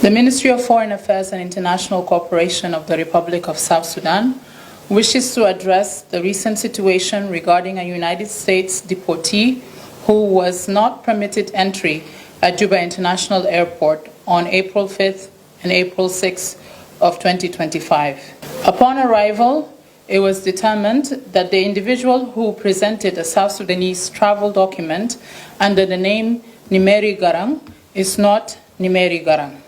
The Ministry of Foreign Affairs and International Cooperation of the Republic of South Sudan wishes to address the recent situation regarding a United States deportee who was not permitted entry at Juba International Airport on April 5th and April 6th of 2025. Upon arrival, it was determined that the individual who presented a South Sudanese travel document under the name Nimeri Garang is not Nimeri Garang.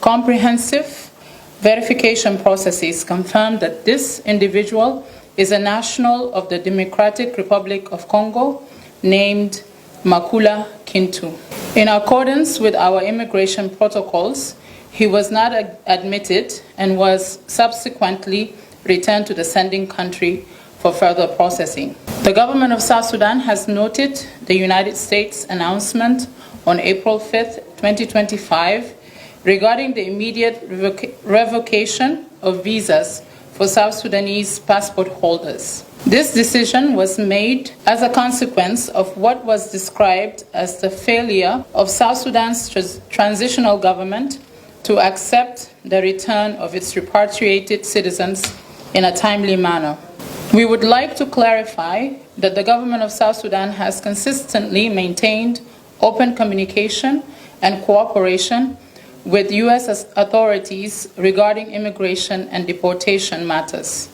Comprehensive verification processes confirmed that this individual is a national of the Democratic Republic of Congo named Makula Kintu. In accordance with our immigration protocols, he was not admitted and was subsequently returned to the sending country for further processing. The government of South Sudan has noted the United States announcement on April 5th, 2025, regarding the immediate revocation of visas for South Sudanese passport holders. This decision was made as a consequence of what was described as the failure of South Sudan's transitional government to accept the return of its repatriated citizens in a timely manner. We would like to clarify that the government of South Sudan has consistently maintained open communication and cooperation with U.S. authorities regarding immigration and deportation matters.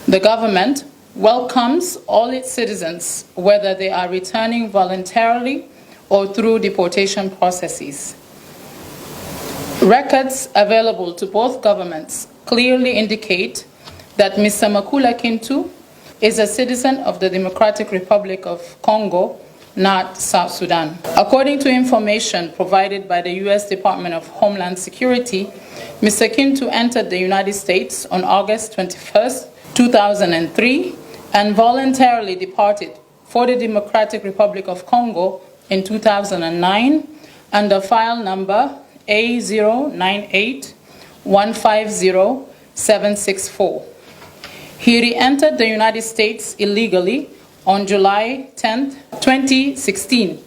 The government welcomes all its citizens, whether they are returning voluntarily or through deportation processes. Records available to both governments clearly indicate that Mr. Makula Kintu is a citizen of the Democratic Republic of Congo, not South Sudan. According to information provided by the U.S. Department of Homeland Security, Mr. Kintu entered the United States on August 21st, 2003, and voluntarily departed for the Democratic Republic of Congo in 2009 under file number A098150-764. He re-entered the United States illegally on July 10, 2016.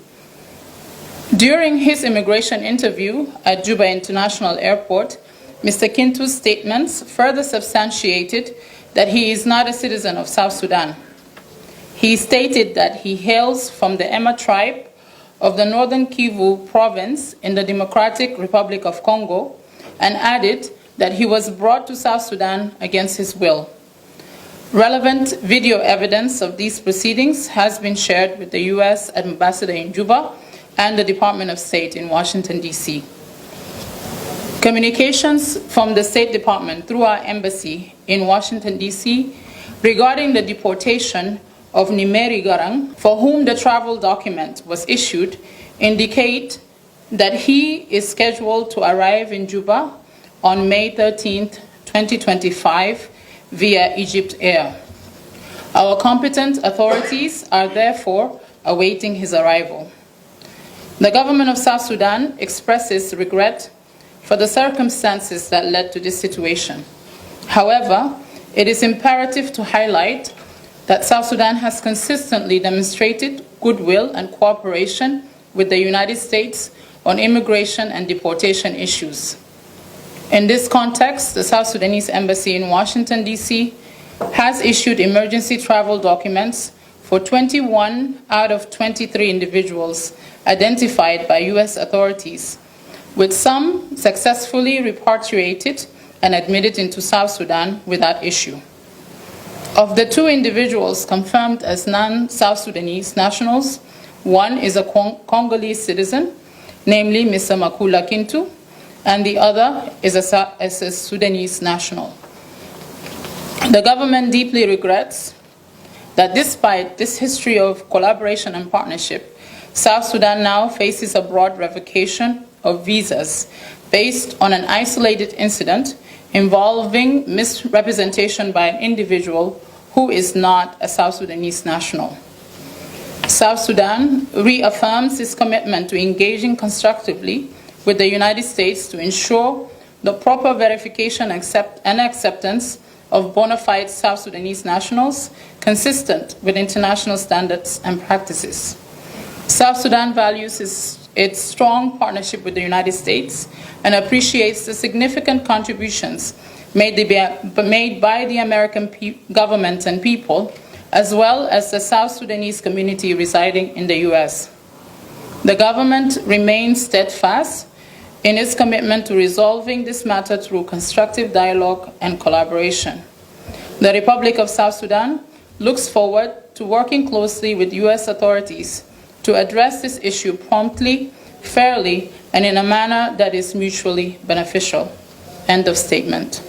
During his immigration interview at Juba International Airport, Mr. Kintu's statements further substantiated that he is not a citizen of South Sudan. He stated that he hails from the Emma tribe of the Northern Kivu province in the Democratic Republic of Congo and added that he was brought to South Sudan against his will. Relevant video evidence of these proceedings has been shared with the U.S. Ambassador in Juba and the Department of State in Washington, D.C. Communications from the State Department through our embassy in Washington, D.C. regarding the deportation of Nimeri Garang, for whom the travel document was issued, indicate that he is scheduled to arrive in Juba on May 13, 2025, via Egypt Air. Our competent authorities are therefore awaiting his arrival. The government of South Sudan expresses regret for the circumstances that led to this situation. However, it is imperative to highlight that South Sudan has consistently demonstrated goodwill and cooperation with the United States on immigration and deportation issues. In this context, the South Sudanese Embassy in Washington, D.C. has issued emergency travel documents for 21 out of 23 individuals identified by U.S. authorities, with some successfully repatriated and admitted into South Sudan without issue. Of the two individuals confirmed as non-South Sudanese nationals, one is a Congolese citizen, namely Mr. Makula Kintu, and the other is a Sudanese national. The government deeply regrets that despite this history of collaboration and partnership, South Sudan now faces a broad revocation of visas based on an isolated incident involving misrepresentation by an individual who is not a South Sudanese national. South Sudan reaffirms its commitment to engaging constructively with the United States to ensure the proper verification and acceptance of bona fide South Sudanese nationals consistent with international standards and practices. South Sudan values its its strong partnership with the United States and appreciates the significant contributions made by the American government and people, as well as the South Sudanese community residing in the U.S. The government remains steadfast in its commitment to resolving this matter through constructive dialogue and collaboration. The Republic of South Sudan looks forward to working closely with U.S. authorities to address this issue promptly, fairly, and in a manner that is mutually beneficial. End of statement.